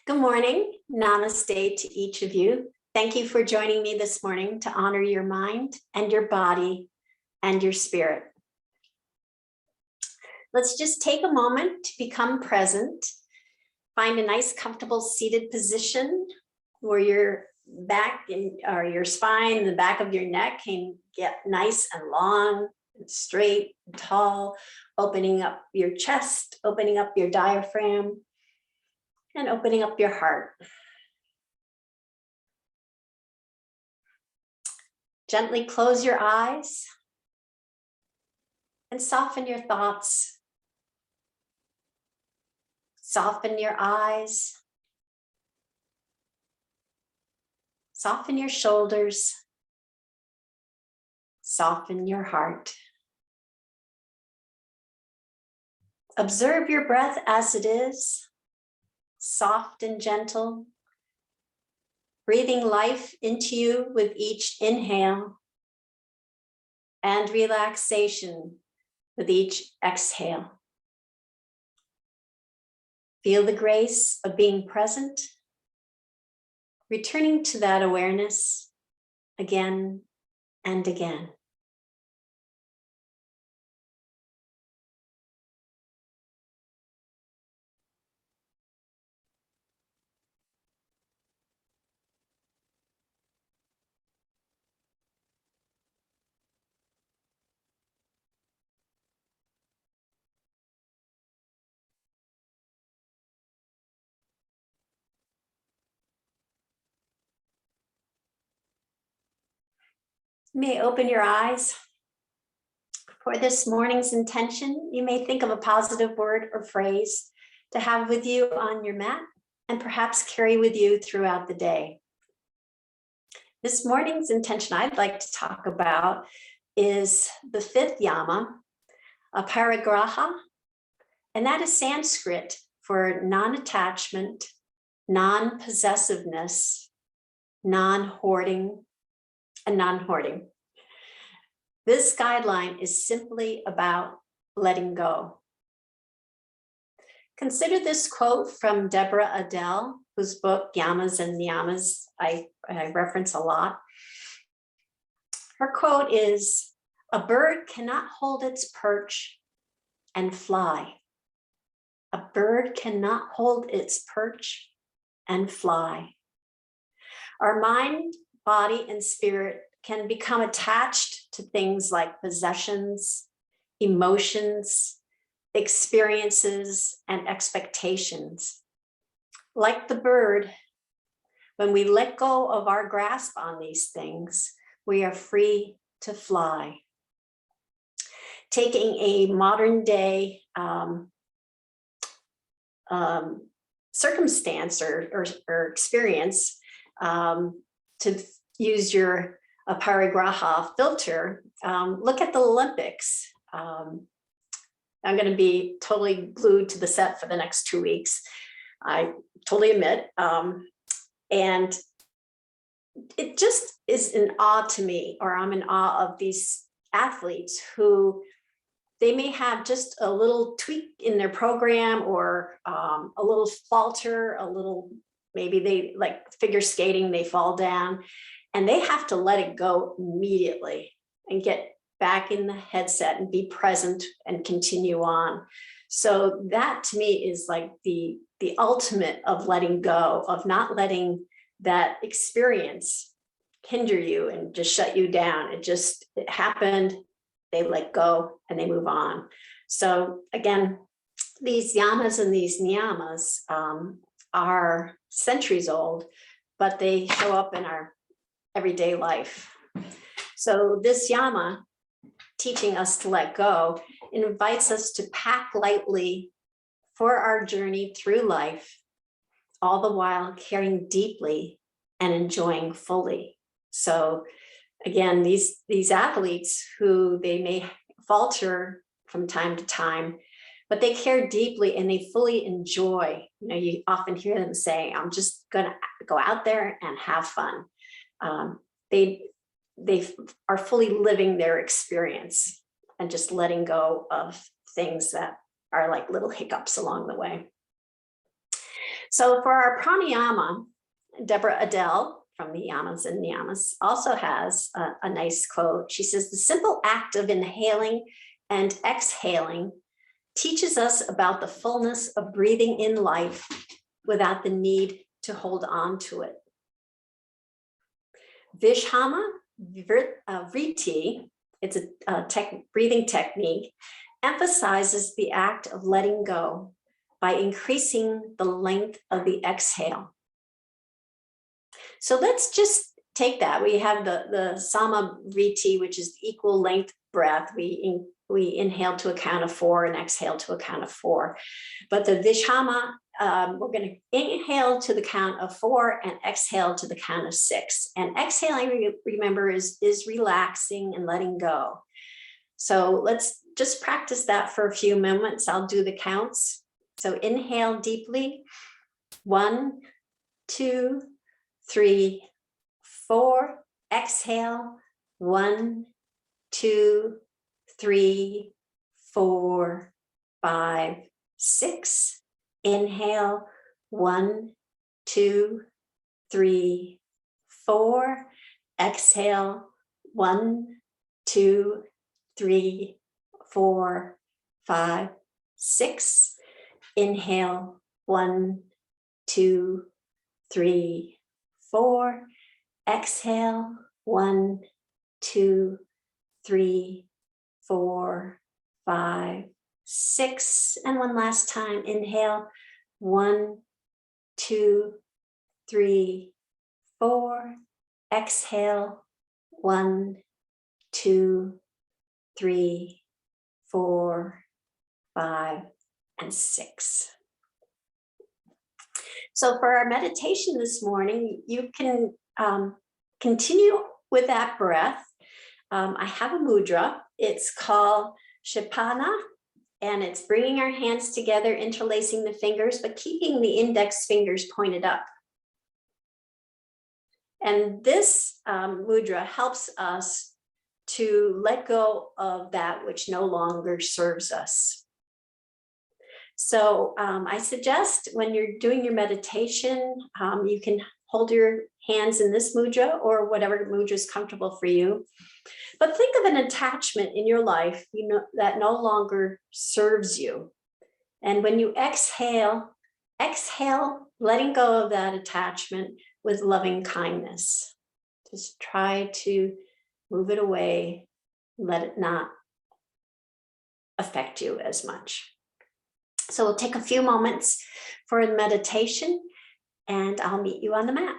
Good morning. Namaste to each of you. Thank you for joining me this morning to honor your mind and your body and your spirit. Let's just take a moment to become present. Find a nice, comfortable seated position where your back or your spine and the back of your neck can get nice and long and straight and tall, opening up your chest, opening up your diaphragm, and opening up your heart. Gently close your eyes and soften your thoughts. Soften your eyes. Soften your shoulders. Soften your heart. Observe your breath as it is, soft and gentle, breathing life into you with each inhale and relaxation with each exhale. Feel the grace of being present, returning to that awareness again and again. You may open your eyes. For this morning's intention, you may think of a positive word or phrase to have with you on your mat and perhaps carry with you throughout the day. This morning's intention I'd like to talk about is the fifth Yama, Aparigraha, and that is Sanskrit for non-attachment, non-possessiveness, non-hoarding, and non-hoarding. This guideline is simply about letting go. Consider this quote from Deborah Adele, whose book Yamas and Niyamas I reference a lot. Her quote is, "A bird cannot hold its perch and fly. A bird cannot hold its perch and fly." Our mind, body, and spirit can become attached to things like possessions, emotions, experiences, and expectations. Like the bird, when we let go of our grasp on these things, we are free to fly. Taking a modern day circumstance or experience to use your Aparigraha filter, look at the Olympics. I'm going to be totally glued to the set for the next 2 weeks. I totally admit. And it just is an awe to me, or I'm in awe of these athletes who they may have just a little tweak in their program or a little falter, maybe they like figure skating, they fall down and they have to let it go immediately and get back in the headset and be present and continue on. So that to me is like the ultimate of letting go, of not letting that experience hinder you and just shut you down. It happened, they let go and they move on. So again, these yamas and these niyamas are centuries old, but they show up in our everyday life. So this yama, teaching us to let go, invites us to pack lightly for our journey through life, all the while caring deeply and enjoying fully. So again, these athletes who they may falter from time to time, but they care deeply and they fully enjoy. You often hear them say, "I'm just gonna go out there and have fun." They are fully living their experience and just letting go of things that are like little hiccups along the way. So for our pranayama, Deborah Adele from the Yamas and Niyamas also has a nice quote. She says, the simple act of inhaling and exhaling teaches us about the fullness of breathing in life without the need to hold on to it. Vishama Vriti, it's a breathing technique, emphasizes the act of letting go by increasing the length of the exhale. So let's just take that. We have the Sama Vriti, which is equal length breath. We inhale to a count of 4 and exhale to a count of 4. But the Vishama, we're going to inhale to the count of 4 and exhale to the count of 6. And exhaling, remember, is relaxing and letting go. So let's just practice that for a few moments. I'll do the counts. So inhale deeply. 1, 2, 3, 4. Exhale. 1, 2, 3, 4, 5, 6. Inhale. 1, 2, 3, 4. Exhale. 1, 2, 3, 4, 5, 6. Inhale. 1, 2, 3, 4. Exhale. 1, 2, 3, 4, 5, 6. And one last time. Inhale. 1, 2, 3, 4. Exhale. 1, 2, 3, 4, 5, and 6. So for our meditation this morning, you can continue with that breath. I have a mudra. It's called Shapana, and it's bringing our hands together, interlacing the fingers, but keeping the index fingers pointed up. And this mudra helps us to let go of that which no longer serves us. So I suggest when you're doing your meditation, you can hold your hands in this mudra or whatever mudra is comfortable for you. But think of an attachment in your life, that no longer serves you. And when you exhale, letting go of that attachment with loving kindness. Just try to move it away, let it not affect you as much. So we'll take a few moments for the meditation, and I'll meet you on the mat.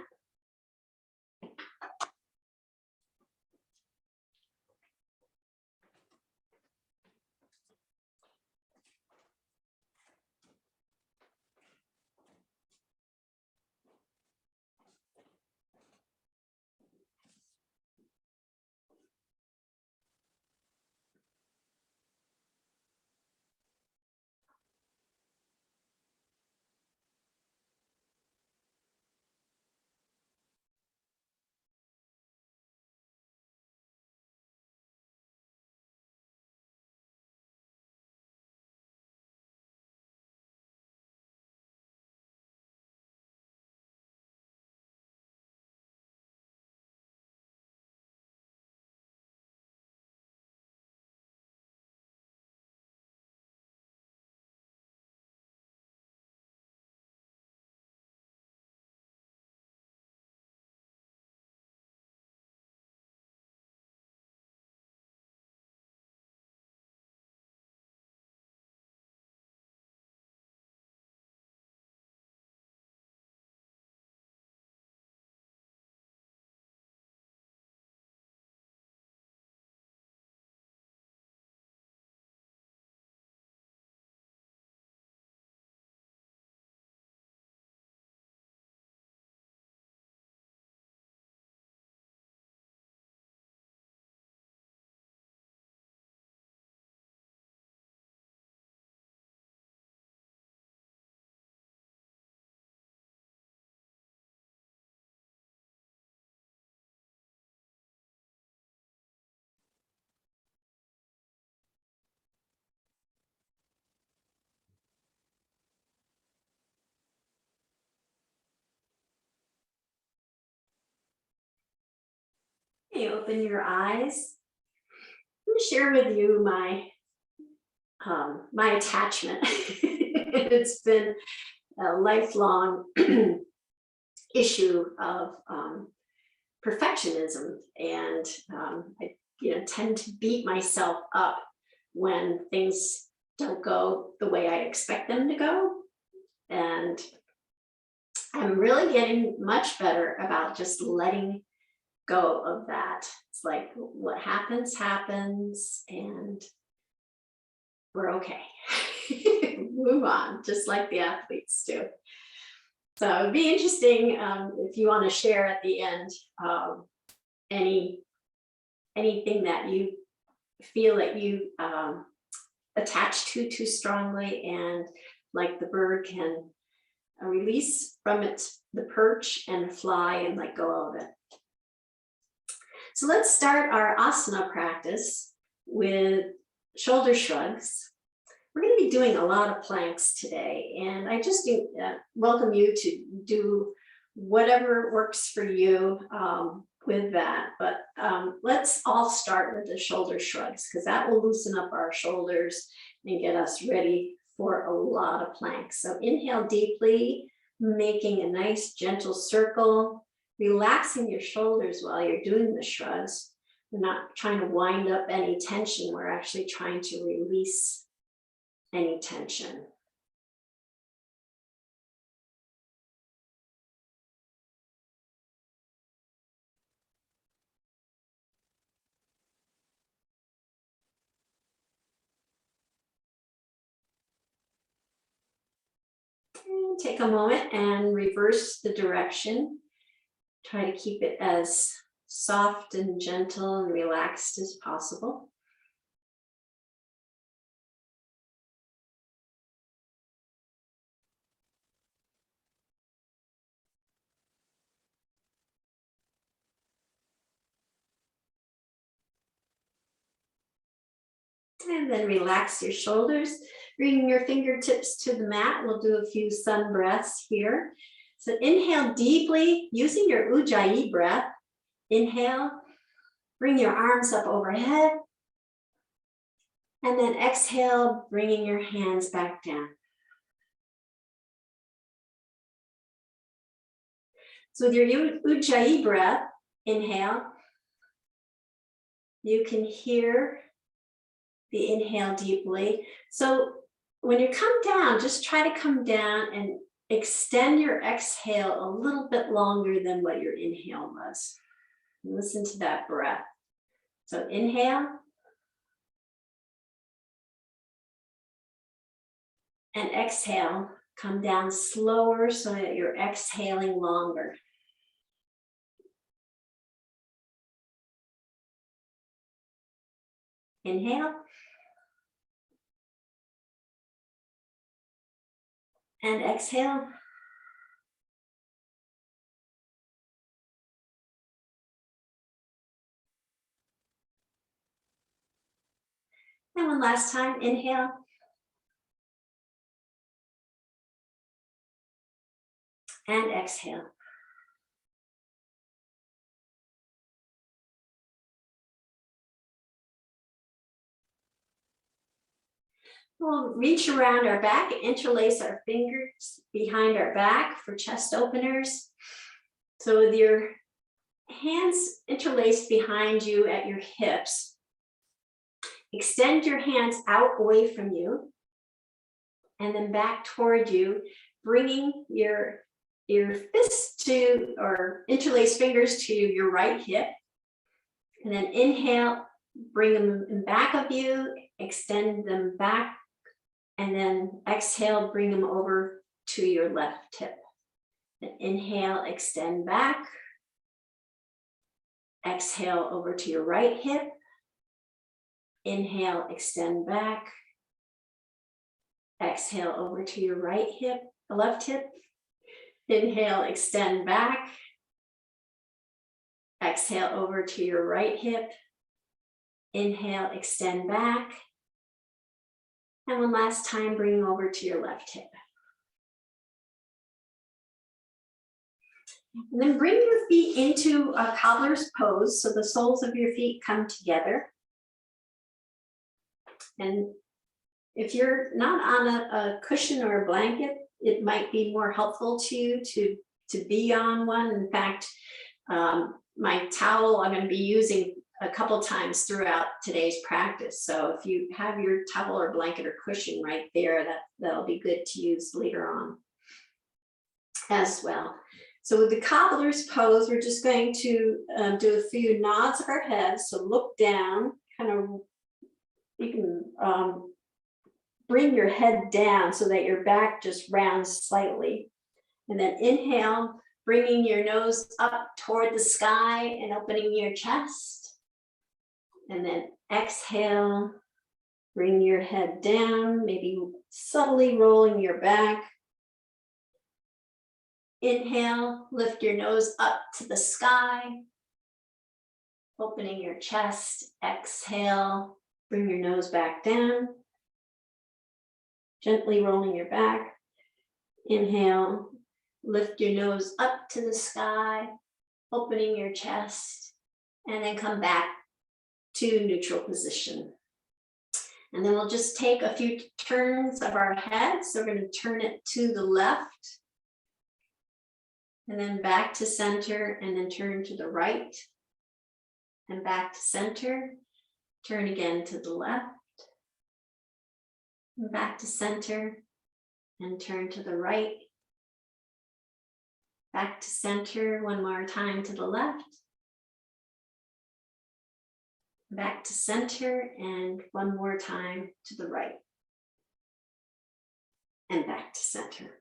Okay, open your eyes. I'm going to share with you my attachment. It's been a lifelong issue of perfectionism, and I tend to beat myself up when things don't go the way I expect them to go. And I'm really getting much better about just letting go of that. It's like what happens, happens, and we're okay. Move on, just like the athletes do. So it'd be interesting if you want to share at the end anything that you feel that you attach to too strongly, and like the bird can release from the perch and fly and let go of it. So let's start our asana practice with shoulder shrugs. We're going to be doing a lot of planks today, and I just welcome you to do whatever works for you with that. But let's all start with the shoulder shrugs, because that will loosen up our shoulders and get us ready for a lot of planks. So inhale deeply, making a nice gentle circle, relaxing your shoulders while you're doing the shrugs. We're not trying to wind up any tension. We're actually trying to release any tension. And take a moment and reverse the direction. Try to keep it as soft and gentle and relaxed as possible. And then relax your shoulders, bring your fingertips to the mat. We'll do a few sun breaths here. So inhale deeply, using your ujjayi breath. Inhale, bring your arms up overhead. And then exhale, bringing your hands back down. So with your ujjayi breath, inhale, you can hear the inhale deeply. So when you come down, just try to come down and extend your exhale a little bit longer than what your inhale was. Listen to that breath. So inhale. And exhale, come down slower so that you're exhaling longer. Inhale. And exhale. And one last time, inhale. And exhale. We'll reach around our back, interlace our fingers behind our back for chest openers. So with your hands interlaced behind you at your hips, extend your hands out away from you and then back toward you, bringing your fists to, or interlace fingers to your right hip. And then inhale, bring them in back of you, extend them back, and then exhale, bring them over to your left hip. And inhale, extend back. Exhale over to your right hip. Inhale, extend back. Exhale over to your right hip, left hip. Inhale, extend back. Exhale over to your right hip. Inhale, extend back. And one last time, bring over to your left hip. And then bring your feet into a cobbler's pose. So the soles of your feet come together. And if you're not on a cushion or a blanket, it might be more helpful to you to be on one. In fact, my towel I'm going to be using a couple times throughout today's practice. So if you have your towel or blanket or cushion right there, that'll be good to use later on as well. So with the cobbler's pose, we're just going to do a few nods of our heads. So look down, kind of, you can bring your head down so that your back just rounds slightly. And then inhale, bringing your nose up toward the sky and opening your chest. And then exhale, bring your head down, maybe subtly rolling your back. Inhale, lift your nose up to the sky, opening your chest. Exhale, bring your nose back down, gently rolling your back. Inhale, lift your nose up to the sky, opening your chest, and then come back to neutral position. And then we'll just take a few turns of our head. So we're going to turn it to the left, and then back to center, and then turn to the right, and back to center. Turn again to the left, and back to center, and turn to the right. Back to center, one more time to the left. Back to center, and one more time to the right. And back to center.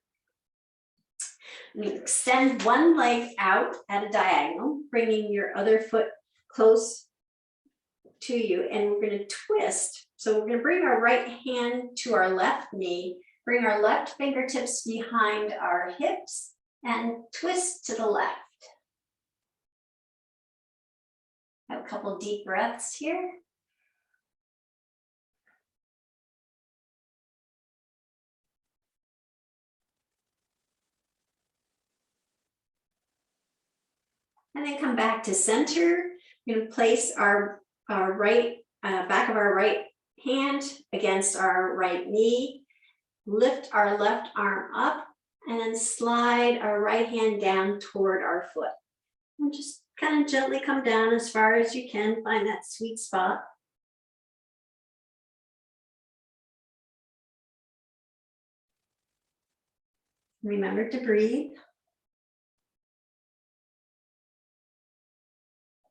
You extend one leg out at a diagonal, bringing your other foot close to you, and we're going to twist. So we're going to bring our right hand to our left knee, bring our left fingertips behind our hips, and twist to the left. Have a couple deep breaths here. And then come back to center. We're going to place our right back of our right hand against our right knee. Lift our left arm up, and then slide our right hand down toward our foot. And just kind of gently come down as far as you can. Find that sweet spot. Remember to breathe.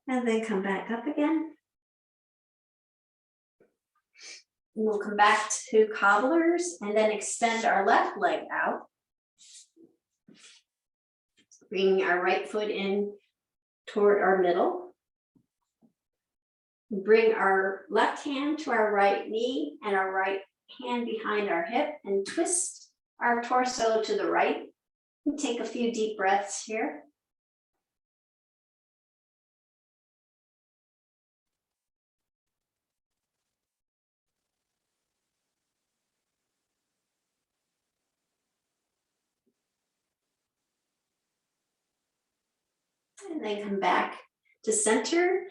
And then come back up again. And we'll come back to cobblers and then extend our left leg out. Bringing our right foot in toward our middle. Bring our left hand to our right knee and our right hand behind our hip, and twist our torso to the right. And take a few deep breaths here. And then come back to center.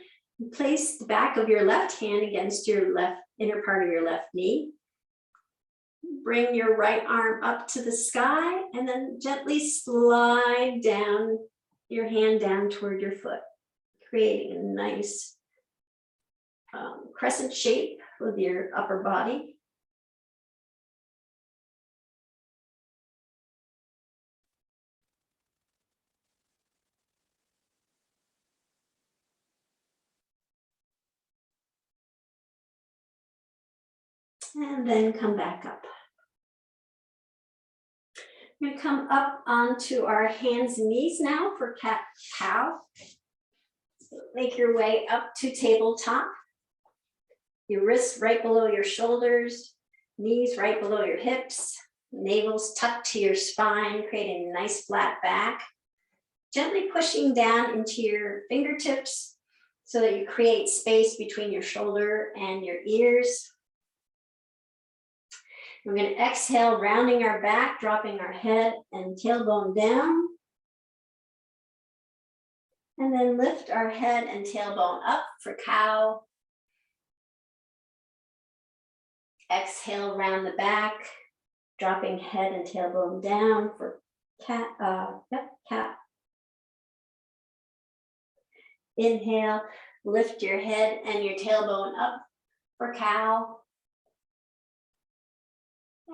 Place the back of your left hand against your left inner part of your left knee. Bring your right arm up to the sky, and then gently slide down your hand down toward your foot, creating a nice crescent shape with your upper body. And then come back up. We're going to come up onto our hands and knees now for cat-cow. Make your way up to tabletop. Your wrists right below your shoulders, knees right below your hips, navel's tucked to your spine, creating a nice flat back. Gently pushing down into your fingertips so that you create space between your shoulder and your ears. We're going to exhale, rounding our back, dropping our head and tailbone down. And then lift our head and tailbone up for cow. Exhale, round the back, dropping head and tailbone down for cat. Cat. Inhale, lift your head and your tailbone up for cow.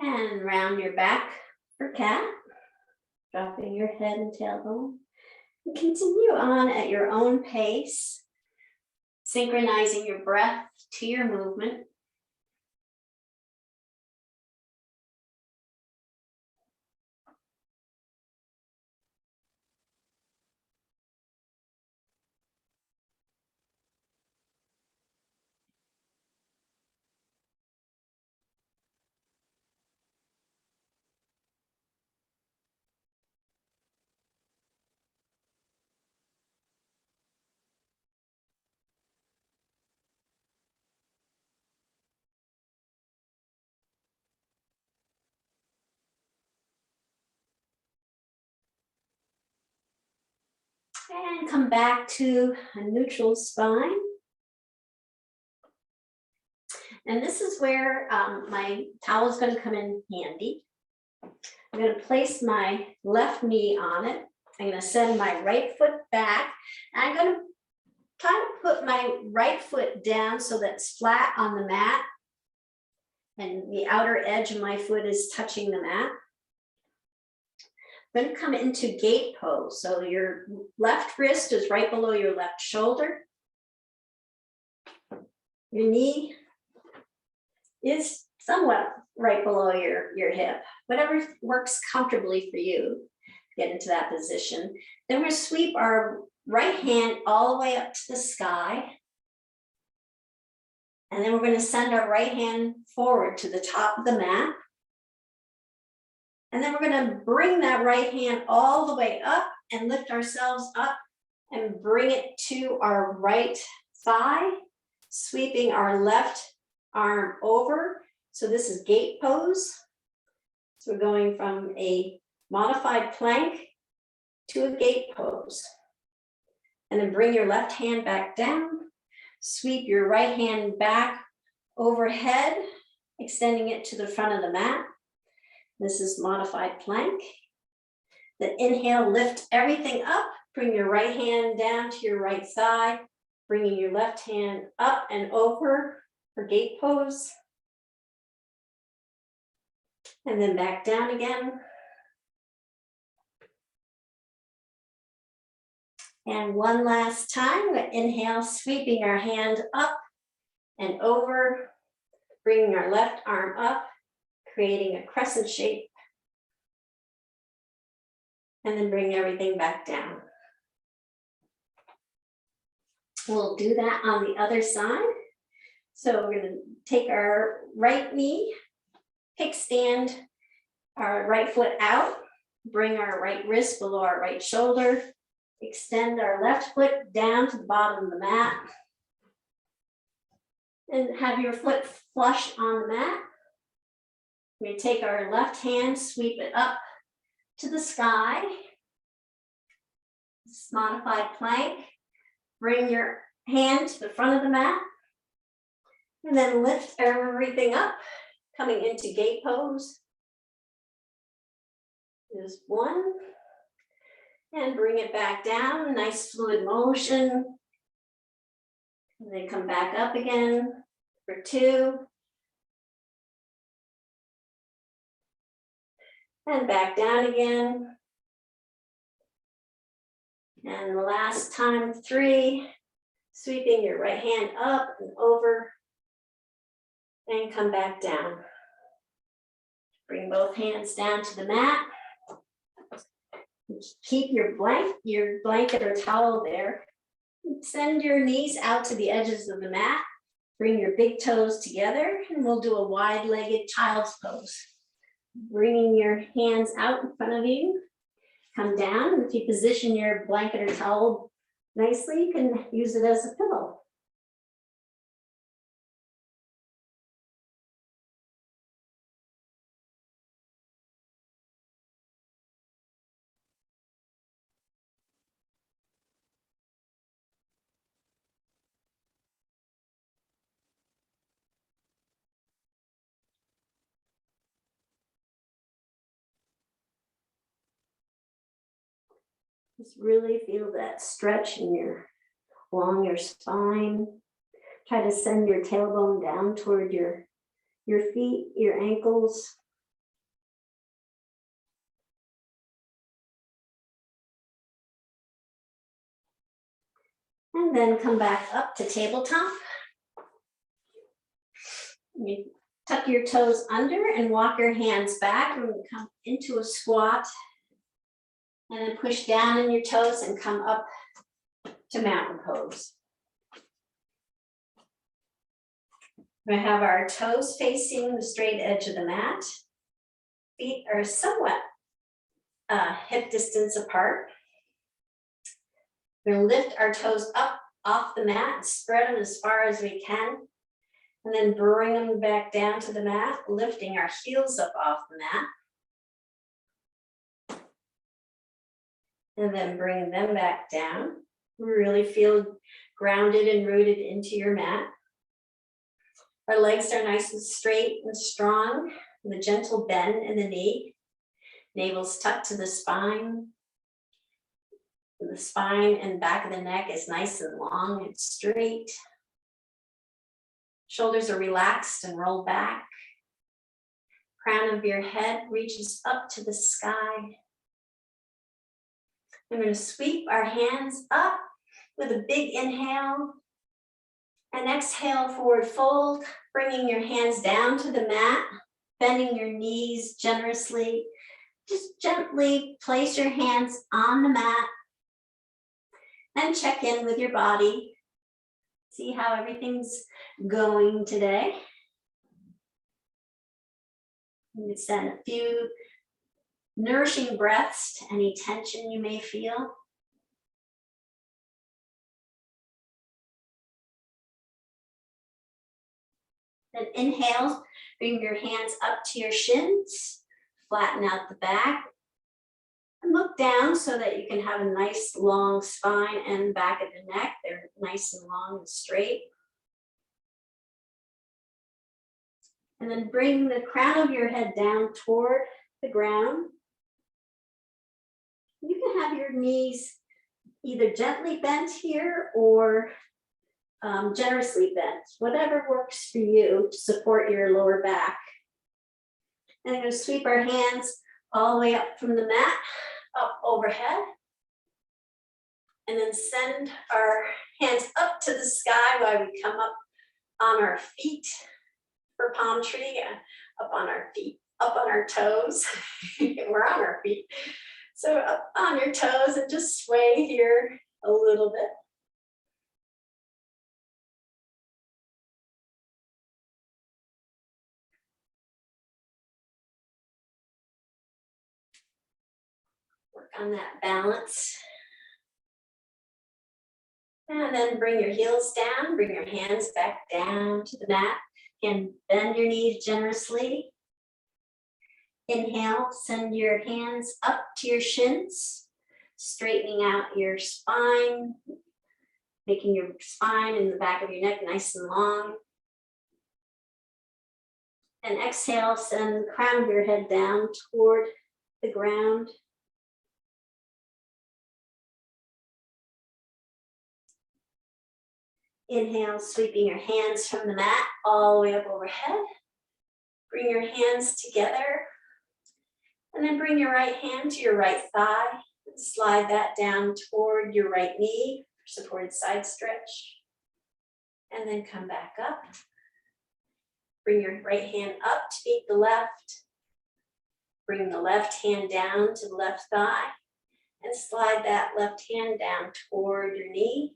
And round your back for cat, dropping your head and tailbone. And continue on at your own pace, synchronizing your breath to your movement. And come back to a neutral spine. And this is where my towel is going to come in handy. I'm going to place my left knee on it. I'm going to send my right foot back. And I'm going to kind of put my right foot down so that it's flat on the mat. And the outer edge of my foot is touching the mat. I'm going to come into gait pose. So your left wrist is right below your left shoulder. Your knee is somewhat right below your hip. Whatever works comfortably for you, get into that position. Then we're going to sweep our right hand all the way up to the sky. And then we're going to send our right hand forward to the top of the mat. And then we're going to bring that right hand all the way up and lift ourselves up and bring it to our right thigh, sweeping our left arm over. So this is gait pose. So we're going from a modified plank to a gait pose. And then bring your left hand back down, sweep your right hand back overhead, extending it to the front of the mat. This is modified plank. Then inhale, lift everything up, bring your right hand down to your right thigh, bringing your left hand up and over for gait pose. And then back down again. And one last time, inhale, sweeping our hand up and over, bringing our left arm up, creating a crescent shape. And then bring everything back down. We'll do that on the other side. So we're going to take our right knee, kickstand our right foot out, bring our right wrist below our right shoulder, extend our left foot down to the bottom of the mat, and have your foot flush on the mat. We're going to take our left hand, sweep it up to the sky. This modified plank. Bring your hand to the front of the mat. And then lift everything up, coming into gait pose. There's one. And bring it back down, nice fluid motion. And then come back up again for two. And back down again. And the last time, three. Sweeping your right hand up and over. And come back down. Bring both hands down to the mat. Keep your blanket or towel there. Send your knees out to the edges of the mat. Bring your big toes together, and we'll do a wide-legged child's pose. Bringing your hands out in front of you. Come down, and if you position your blanket or towel nicely, you can use it as a pillow. Just really feel that stretch in along your spine. Try to send your tailbone down toward your feet, your ankles. And then come back up to tabletop. You tuck your toes under and walk your hands back and come into a squat. And then push down in your toes and come up to mountain pose. We have our toes facing the straight edge of the mat. Feet are somewhat hip distance apart. We're going to lift our toes up off the mat, spread them as far as we can, and then bring them back down to the mat, lifting our heels up off the mat. And then bring them back down. Really feel grounded and rooted into your mat. Our legs are nice and straight and strong, with a gentle bend in the knee. Navel's tucked to the spine. The spine and back of the neck is nice and long and straight. Shoulders are relaxed and rolled back. Crown of your head reaches up to the sky. I'm going to sweep our hands up with a big inhale and exhale, forward fold, bringing your hands down to the mat, bending your knees generously. Just gently place your hands on the mat and check in with your body. See how everything's going today. You can send a few nourishing breaths to any tension you may feel. Then inhale, bring your hands up to your shins, flatten out the back, and look down so that you can have a nice long spine and back of the neck. They're nice and long and straight. And then bring the crown of your head down toward the ground. You can have your knees either gently bent here or generously bent, whatever works for you to support your lower back. And I'm going to sweep our hands all the way up from the mat, up overhead. And then send our hands up to the sky while we come up on our feet for palm tree, up on our feet, up on our toes. We're on our feet. So up on your toes and just sway here a little bit. Work on that balance. And then bring your heels down, bring your hands back down to the mat. Again, bend your knees generously. Inhale, send your hands up to your shins, straightening out your spine, making your spine and the back of your neck nice and long. And exhale, send the crown of your head down toward the ground. Inhale, sweeping your hands from the mat all the way up overhead. Bring your hands together. And then bring your right hand to your right thigh. And slide that down toward your right knee, supported side stretch. And then come back up. Bring your right hand up to meet the left. Bring the left hand down to the left thigh. And slide that left hand down toward your knee.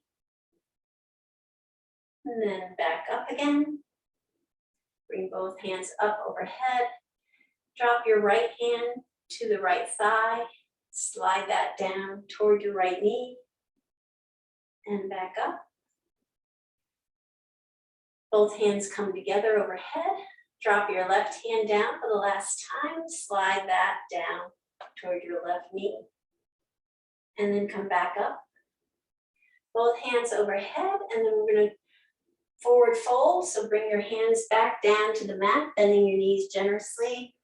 And then back up again. Bring both hands up overhead. Drop your right hand to the right thigh. Slide that down toward your right knee. And back up. Both hands come together overhead. Drop your left hand down for the last time. Slide that down toward your left knee. And then come back up. Both hands overhead. And then we're going to forward fold. So bring your hands back down to the mat, bending your knees generously.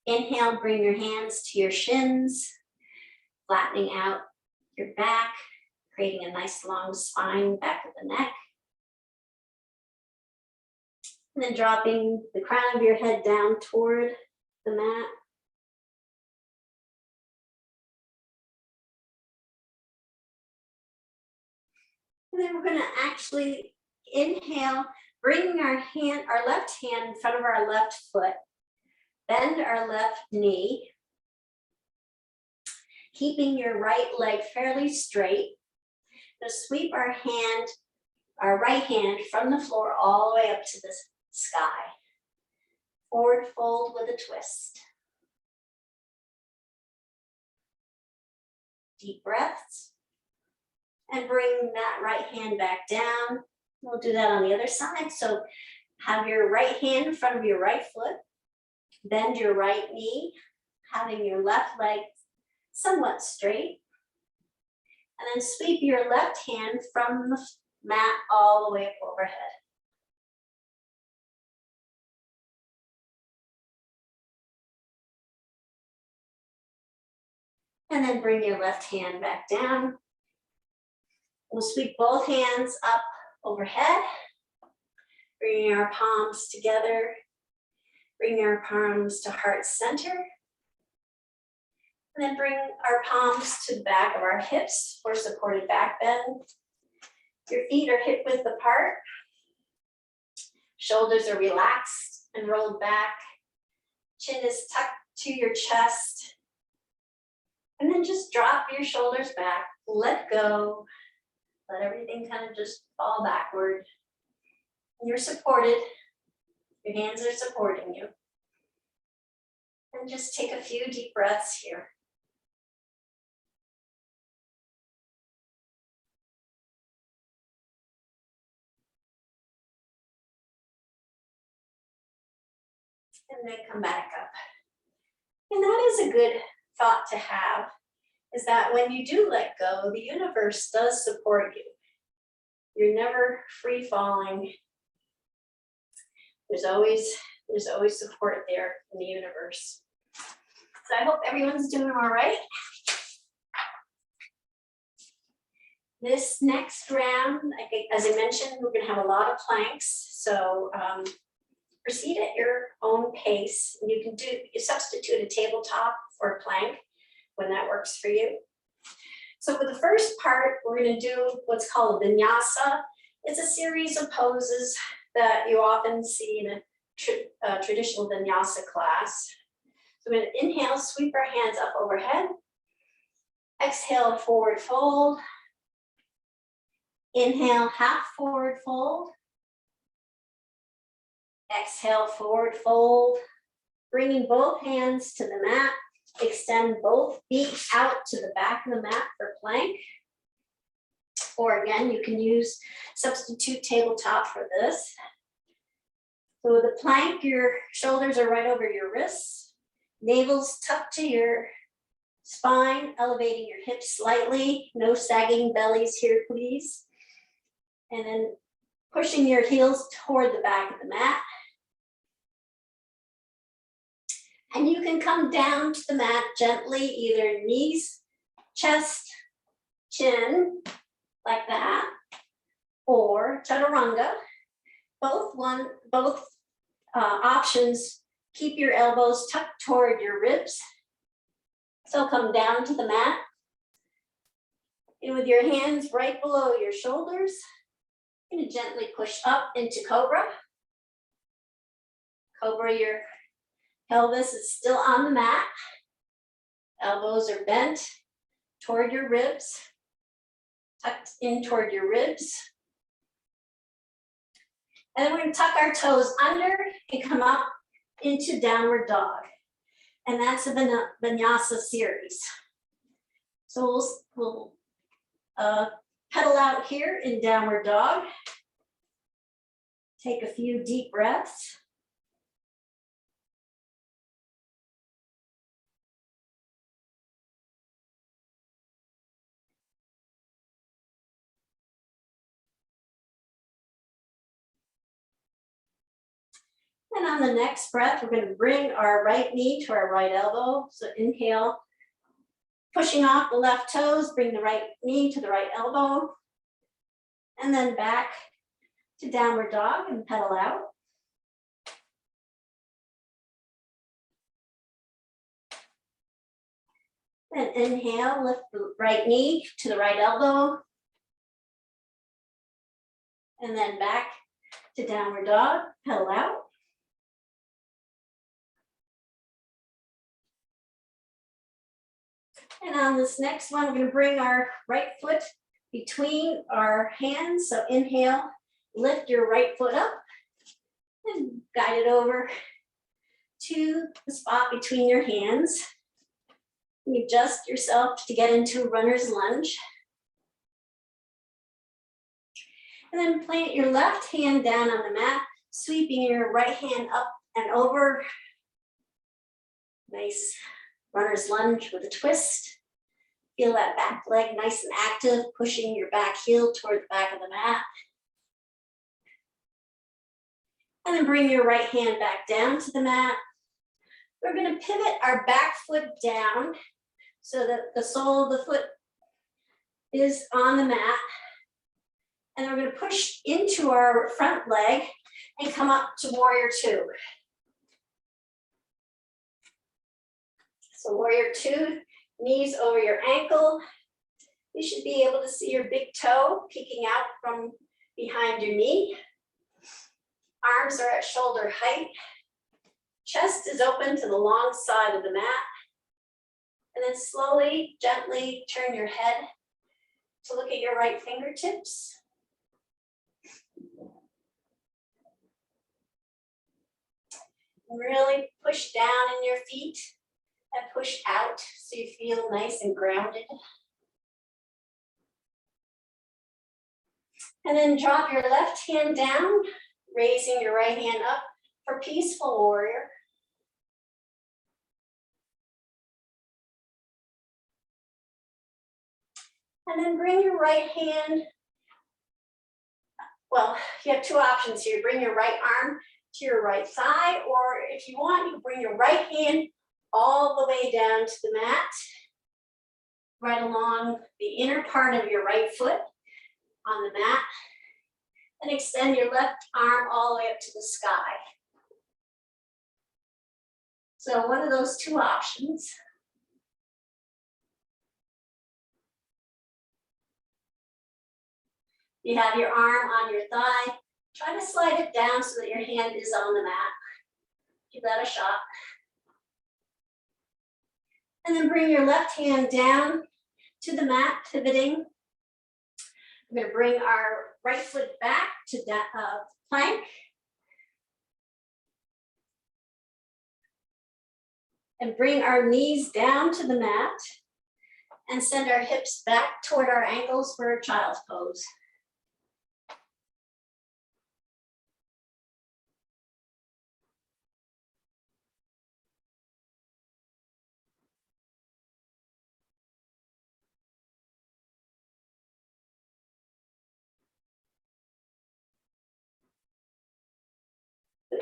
Inhale, bring your hands to your shins, flattening out your back, creating a nice long spine, back of the neck. And then dropping the crown of your head down toward the mat. And then we're going to actually inhale, bring our left hand in front of our left foot, bend our left knee, keeping your right leg fairly straight. Just sweep our right hand from the floor all the way up to the sky. Forward fold with a twist. Deep breaths. And bring that right hand back down. We'll do that on the other side. So have your right hand in front of your right foot. Bend your right knee, having your left leg somewhat straight. And then sweep your left hand from the mat all the way up overhead. And then bring your left hand back down. We'll sweep both hands up overhead. Bringing our palms together. Bring our palms to heart center. And then bring our palms to the back of our hips for supported back bend. Your feet are hip width apart. Shoulders are relaxed and rolled back. Chin is tucked to your chest. And then just drop your shoulders back. Let go. Let everything kind of just fall backward. And you're supported. Your hands are supporting you. And just take a few deep breaths here. And then come back up. And that is a good thought to have, is that when you do let go, the universe does support you. You're never free falling. There's always support there in the universe. So I hope everyone's doing all right. This next round, as I mentioned, we're gonna have a lot of planks. So proceed at your own pace. You substitute a tabletop for a plank when that works for you. So for the first part, we're going to do what's called a Vinyasa. It's a series of poses that you often see in a traditional Vinyasa class. So we're going to inhale, sweep our hands up overhead. Exhale, forward fold. Inhale, half forward fold. Exhale, forward fold. Bringing both hands to the mat. Extend both feet out to the back of the mat for plank. Or again, you can use substitute tabletop for this. So with a plank, your shoulders are right over your wrists. Navel's tucked to your spine, elevating your hips slightly. No sagging bellies here, please. And then pushing your heels toward the back of the mat. And you can come down to the mat gently, either knees, chest, chin, like that, or chaturanga. Both options, keep your elbows tucked toward your ribs. So come down to the mat. And with your hands right below your shoulders, you're going to gently push up into Cobra. Cobra, your pelvis is still on the mat. Elbows are bent toward your ribs, tucked in toward your ribs. And then we're going to tuck our toes under and come up into downward dog. And that's a Vinyasa series. So we'll pedal out here in downward dog. Take a few deep breaths. And on the next breath, we're going to bring our right knee to our right elbow. So inhale, pushing off the left toes, bring the right knee to the right elbow. And then back to downward dog and pedal out. Then inhale, lift the right knee to the right elbow. And then back to downward dog, pedal out. And on this next one, we're going to bring our right foot between our hands. So inhale, lift your right foot up and guide it over to the spot between your hands. You adjust yourself to get into runner's lunge. And then plant your left hand down on the mat, sweeping your right hand up and over. Nice runner's lunge with a twist. Feel that back leg nice and active, pushing your back heel toward the back of the mat. And then bring your right hand back down to the mat. We're going to pivot our back foot down so that the sole of the foot is on the mat. And we're going to push into our front leg and come up to warrior two. So warrior two, knees over your ankle. You should be able to see your big toe peeking out from behind your knee. Arms are at shoulder height. Chest is open to the long side of the mat. And then slowly, gently turn your head to look at your right fingertips. Really push down in your feet and push out so you feel nice and grounded. And then drop your left hand down, raising your right hand up for peaceful warrior. And then bring your right hand, well, you have two options here. Bring your right arm to your right thigh, or if you want, you can bring your right hand all the way down to the mat, right along the inner part of your right foot on the mat, and extend your left arm all the way up to the sky. So one of those two options. You have your arm on your thigh. Try to slide it down so that your hand is on the mat. Give that a shot. And then bring your left hand down to the mat, pivoting. We're going to bring our right foot back to plank. And bring our knees down to the mat. And send our hips back toward our ankles for a child's pose.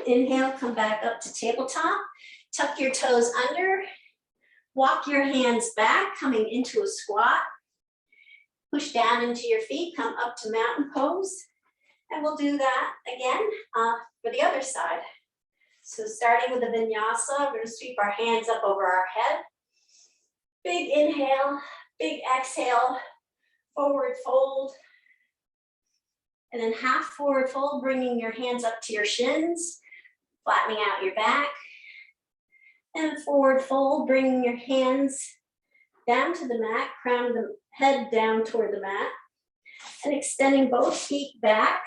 Inhale, come back up to tabletop. Tuck your toes under. Walk your hands back, coming into a squat. Push down into your feet, come up to mountain pose. And we'll do that again for the other side. So starting with the Vinyasa, we're going to sweep our hands up over our head. Big inhale, big exhale, forward fold. And then half forward fold, bringing your hands up to your shins, flattening out your back. And forward fold, bringing your hands down to the mat, crown of the head down toward the mat. And extending both feet back,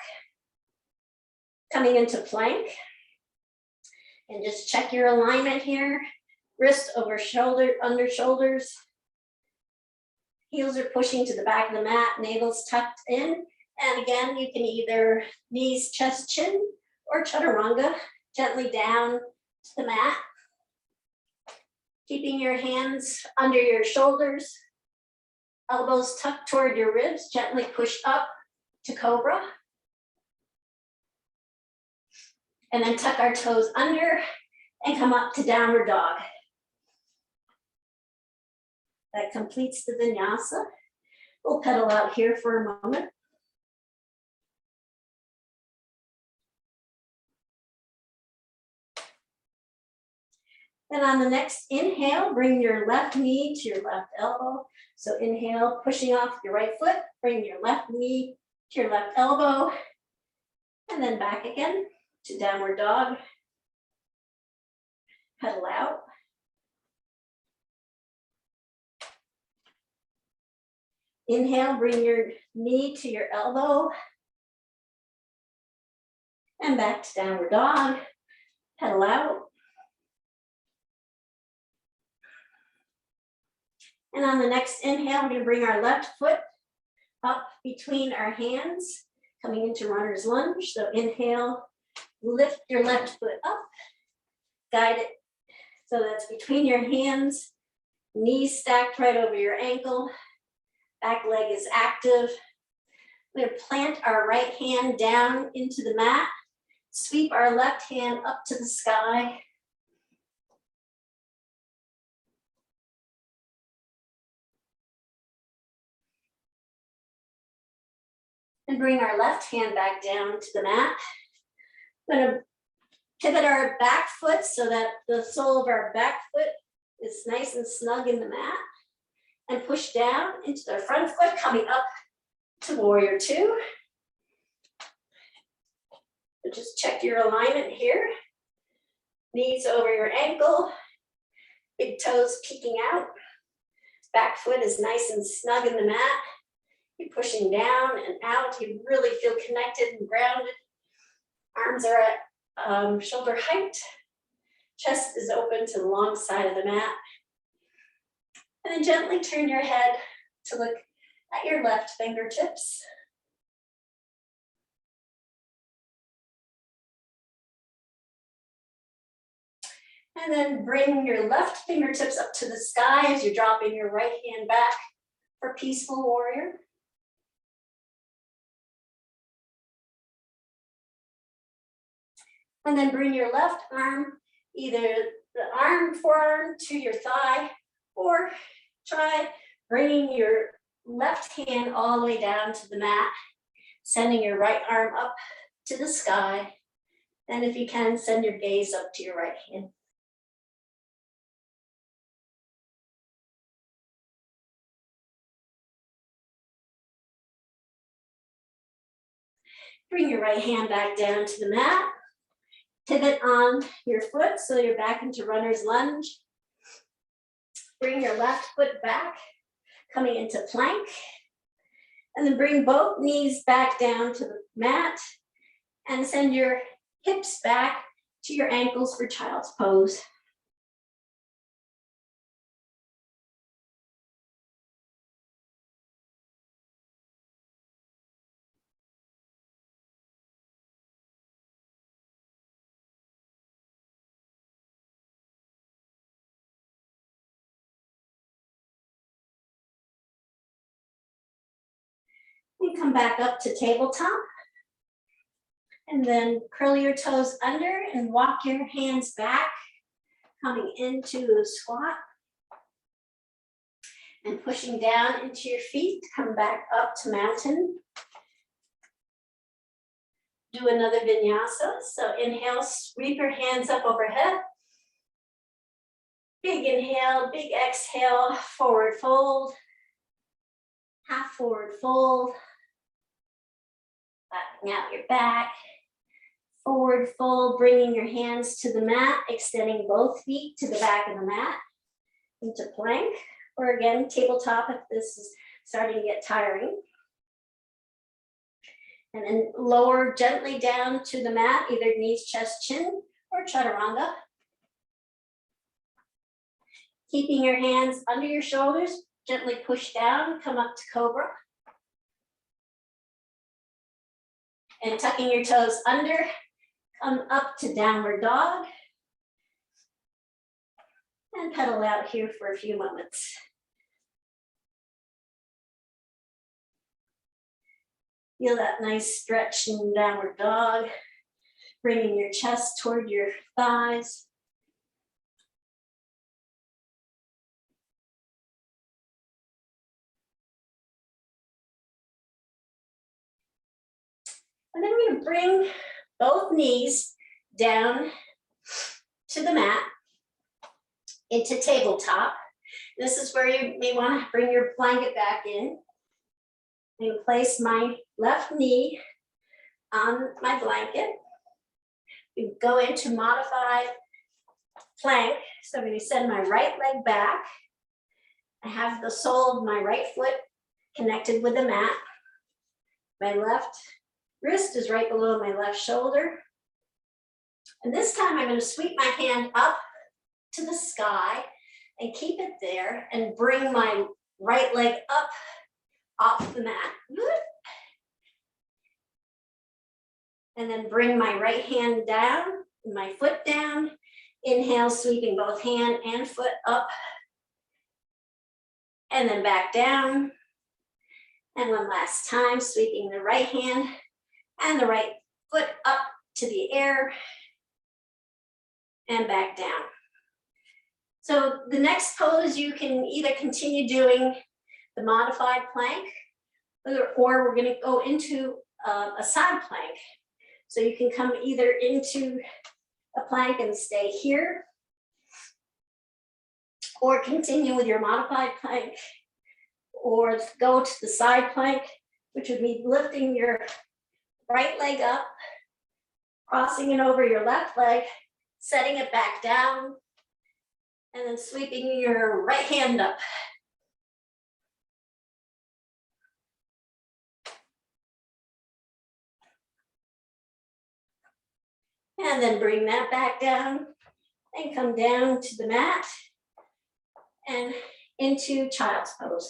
coming into plank. And just check your alignment here. Wrist over shoulder, under shoulders. Heels are pushing to the back of the mat, navel's tucked in. And again, you can either knees, chest, chin, or chaturanga, gently down to the mat. Keeping your hands under your shoulders, elbows tucked toward your ribs, gently push up to cobra. And then tuck our toes under and come up to downward dog. That completes the vinyasa. We'll pedal out here for a moment. Then on the next inhale, bring your left knee to your left elbow. So inhale, pushing off your right foot, bring your left knee to your left elbow, and then back again to downward dog. Pedal out. Inhale, bring your knee to your elbow, and back to downward dog. Pedal out. And on the next inhale, we're going to bring our left foot up between our hands, coming into runner's lunge. So inhale, lift your left foot up, guide it so that's between your hands, knees stacked right over your ankle, back leg is active. We're going to plant our right hand down into the mat, sweep our left hand up to the sky. And bring our left hand back down to the mat. We're going to pivot our back foot so that the sole of our back foot is nice and snug in the mat. And push down into the front foot, coming up to warrior two. So just check your alignment here. Knees over your ankle, big toes peeking out. Back foot is nice and snug in the mat. You're pushing down and out. You really feel connected and grounded. Arms are at shoulder height. Chest is open to the long side of the mat. And then gently turn your head to look at your left fingertips. And then bring your left fingertips up to the sky as you're dropping your right hand back for peaceful warrior. And then bring your left arm, either the forearm to your thigh, or try bringing your left hand all the way down to the mat, sending your right arm up to the sky. And if you can, send your gaze up to your right hand. Bring your right hand back down to the mat. Pivot on your foot so you're back into runner's lunge. Bring your left foot back, coming into plank. And then bring both knees back down to the mat and send your hips back to your ankles for child's pose. And come back up to tabletop. And then curl your toes under and walk your hands back, coming into a squat. And pushing down into your feet, come back up to mountain. Do another vinyasa. So inhale, sweep your hands up overhead. Big inhale, big exhale, forward fold. Half forward fold. Flattening out your back. Forward fold, bringing your hands to the mat, extending both feet to the back of the mat into plank, or again, tabletop if this is starting to get tiring. And then lower gently down to the mat, either knees, chest, chin, or chaturanga. Keeping your hands under your shoulders, gently push down, come up to cobra. And tucking your toes under, come up to downward dog. And pedal out here for a few moments. Feel that nice stretch in downward dog. bringing your chest toward your thighs. And then we're going to bring both knees down to the mat into tabletop. This is where you may want to bring your blanket back in. And place my left knee on my blanket. We go into modified plank. So I'm going to send my right leg back. I have the sole of my right foot connected with the mat. My left wrist is right below my left shoulder. And this time I'm going to sweep my hand up to the sky and keep it there and bring my right leg up off the mat. And then bring my right hand down, my foot down. Inhale, sweeping both hand and foot up. And then back down. And one last time, sweeping the right hand and the right foot up to the air and back down. So the next pose, you can either continue doing the modified plank, or we're going to go into a side plank. So you can come either into a plank and stay here, or continue with your modified plank, or go to the side plank, which would be lifting your right leg up, crossing it over your left leg, setting it back down, and then sweeping your right hand up. And then bring that back down and come down to the mat and into child's pose.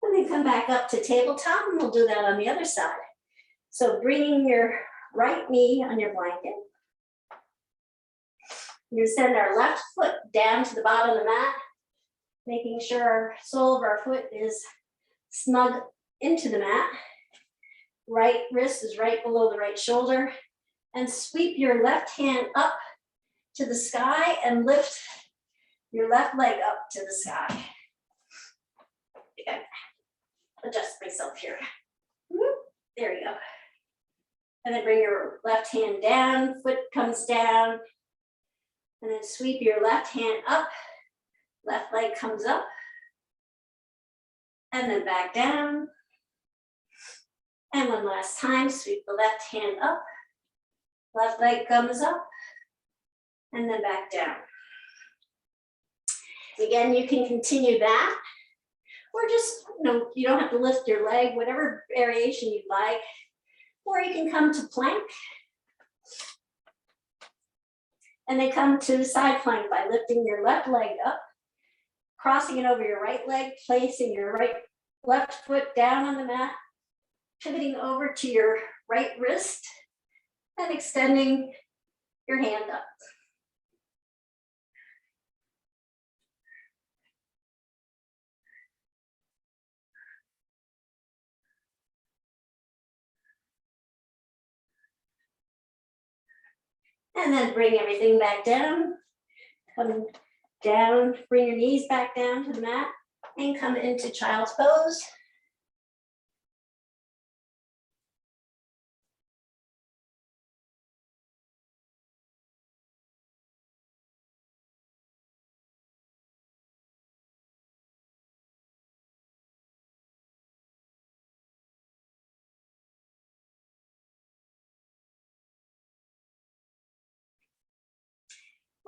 And then come back up to tabletop, and we'll do that on the other side. So bringing your right knee on your blanket. You're going to send our left foot down to the bottom of the mat, making sure our sole of our foot is snug into the mat. Right wrist is right below the right shoulder. And sweep your left hand up to the sky and lift your left leg up to the sky. Okay. Adjust myself here. There we go. And then bring your left hand down, foot comes down, and then sweep your left hand up, left leg comes up, and then back down. And one last time, sweep the left hand up, left leg comes up, and then back down. Again, you can continue that, or just, you don't have to lift your leg, whatever variation you'd like, or you can come to plank, and then come to side plank by lifting your left leg up, crossing it over your right leg, placing your left foot down on the mat, pivoting over to your right wrist, and extending your hand up. And then bring everything back down. Come down, bring your knees back down to the mat, and come into child's pose.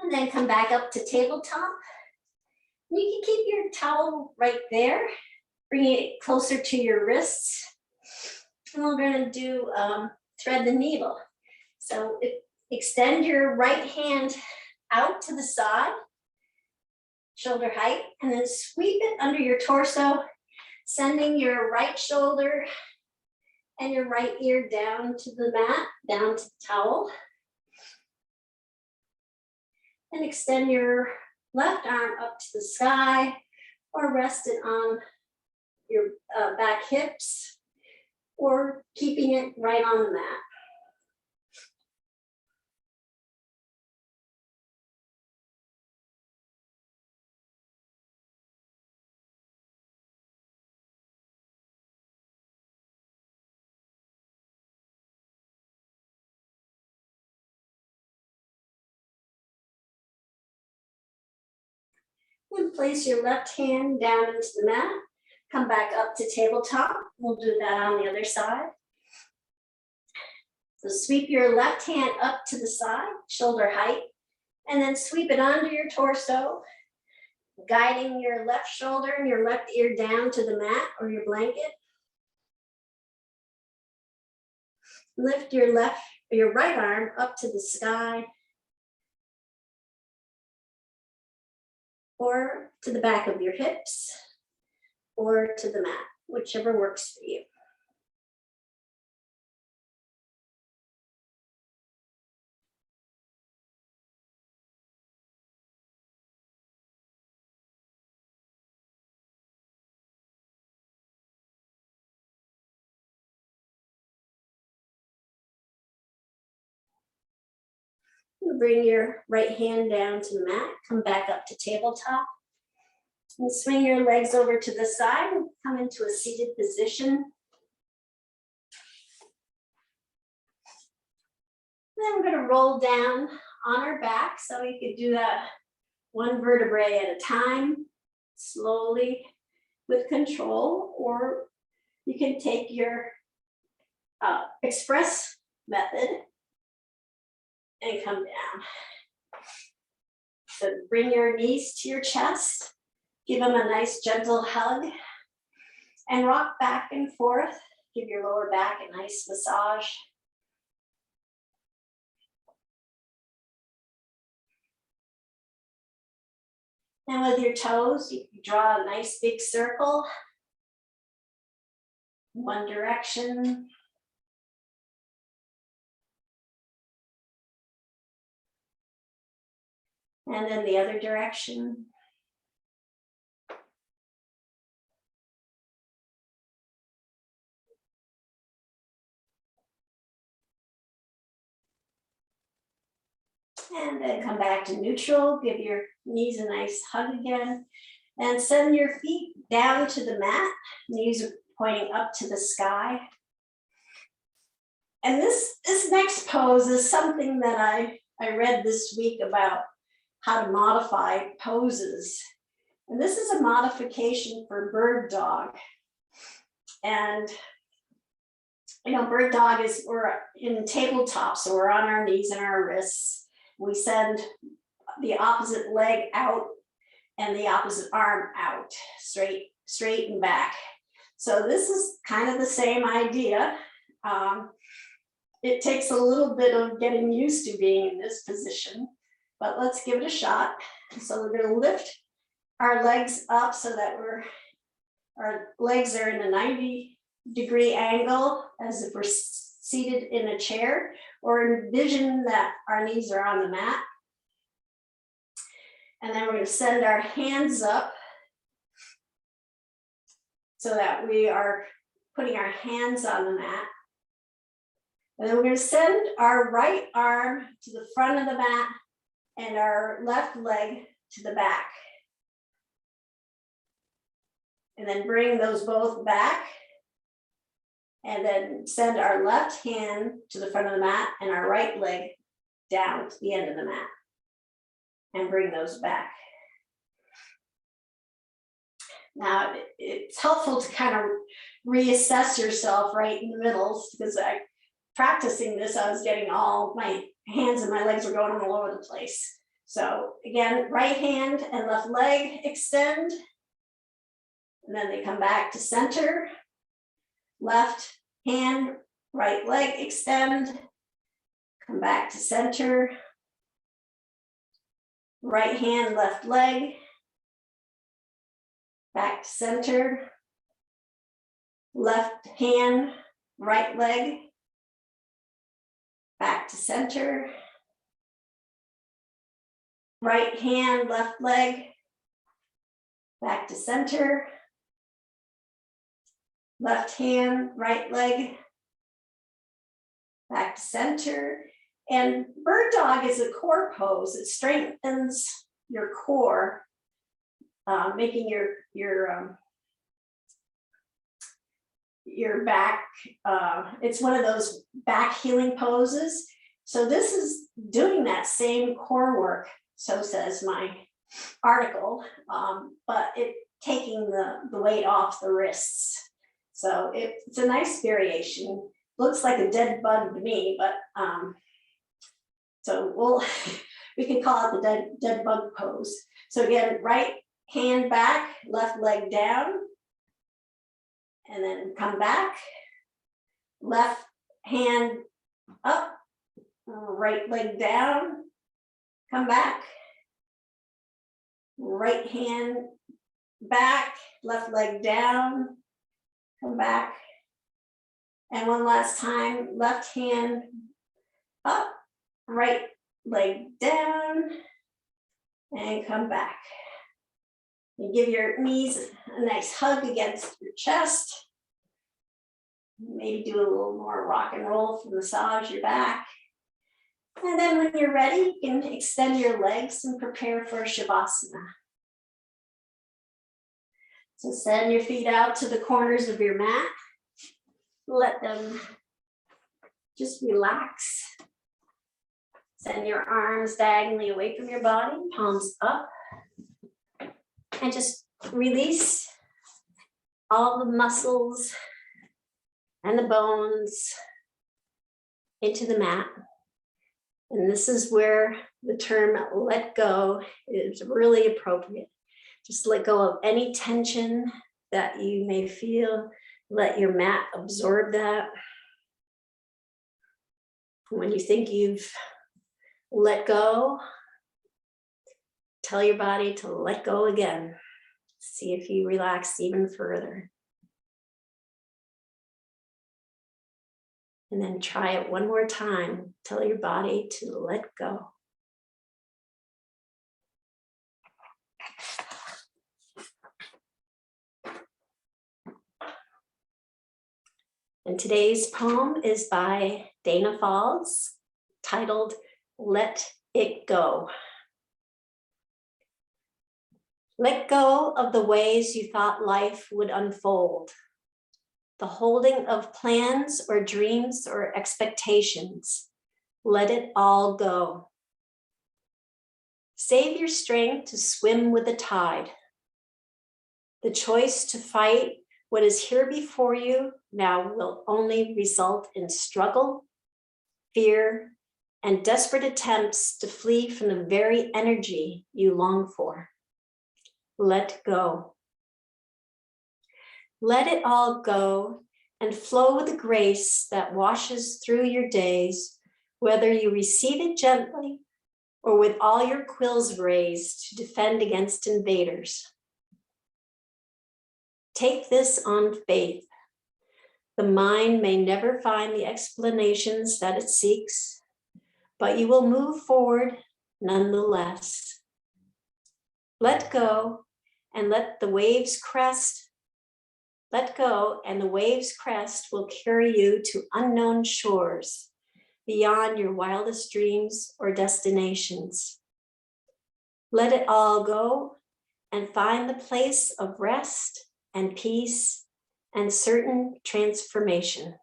And then come back up to tabletop. You can keep your towel right there, bring it closer to your wrists. And we're going to do thread the needle. So extend your right hand out to the side, shoulder height, and then sweep it under your torso, Sending your right shoulder and your right ear down to the mat, down to the towel. And extend your left arm up to the sky or rest it on your back hips or keeping it right on the mat. And place your left hand down into the mat. Come back up to tabletop. We'll do that on the other side. So sweep your left hand up to the side, shoulder height, and then sweep it onto your torso, guiding your left shoulder and your left ear down to the mat or your blanket. Lift your right arm up to the sky or to the back of your hips or to the mat, whichever works for you. Bring your right hand down to the mat, come back up to tabletop, and swing your legs over to the side and come into a seated position. Then we're going to roll down on our back, so we could do that one vertebrae at a time, slowly with control, or you can take your express method and come down. So bring your knees to your chest, give them a nice gentle hug, and rock back and forth. Give your lower back a nice massage. And with your toes, you can draw a nice big circle, one direction. And then the other direction. And then come back to neutral, give your knees a nice hug again, and send your feet down to the mat, knees are pointing up to the sky. And this next pose is something that I read this week about how to modify poses. And this is a modification for bird dog. And bird dog is, we're in tabletop, so we're on our knees and our wrists. We send the opposite leg out and the opposite arm out, straight and back. So this is kind of the same idea. It takes a little bit of getting used to being in this position, but let's give it a shot. So we're going to lift our legs up so that our legs are in a 90-degree angle as if we're seated in a chair, or envision that our knees are on the mat. And then we're going to send our hands up so that we are putting our hands on the mat. And then we're going to send our right arm to the front of the mat and our left leg to the back. And then bring those both back. And then send our left hand to the front of the mat and our right leg down to the end of the mat. And bring those back. Now, it's helpful to kind of reassess yourself right in the middle, because practicing this, I was getting all my hands and my legs were going all over the place. So again, right hand and left leg extend. And then they come back to center. Left hand, right leg extend. Come back to center. Right hand, left leg. Back to center. Left hand, right leg, back to center. Right hand, left leg, back to center. Left hand, right leg, back to center. And bird dog is a core pose. It strengthens your core, making your back, it's one of those back healing poses. So this is doing that same core work, so says my article, but it taking the weight off the wrists. So it's a nice variation. Looks like a dead bug to me, but so we can call it the dead bug pose. So again, right hand back, left leg down, and then come back. Left hand up, right leg down, come back. Right hand back, left leg down, come back. And one last time, left hand up, right leg down, and come back. You give your knees a nice hug against your chest. Maybe do a little more rock and roll to massage your back. And then when you're ready, you can extend your legs and prepare for Shavasana. So send your feet out to the corners of your mat. Let them just relax. Send your arms diagonally away from your body, palms up. And just release all the muscles and the bones into the mat. And this is where the term let go is really appropriate. Just let go of any tension that you may feel. Let your mat absorb that. When you think you've let go, tell your body to let go again. See if you relax even further. And then try it one more time. Tell your body to let go. And today's poem is by Danna Faulds, titled Let It Go. Let go of the ways you thought life would unfold. The holding of plans or dreams or expectations. Let it all go. Save your strength to swim with the tide. The choice to fight what is here before you now will only result in struggle, fear, and desperate attempts to flee from the very energy you long for. Let go. Let it all go and flow with the grace that washes through your days, whether you receive it gently or with all your quills raised to defend against invaders. Take this on faith. The mind may never find the explanations that it seeks, but you will move forward nonetheless. Let go and let the waves crest. Let go and the waves crest will carry you to unknown shores beyond your wildest dreams or destinations. Let it all go and find the place of rest and peace and certain transformation.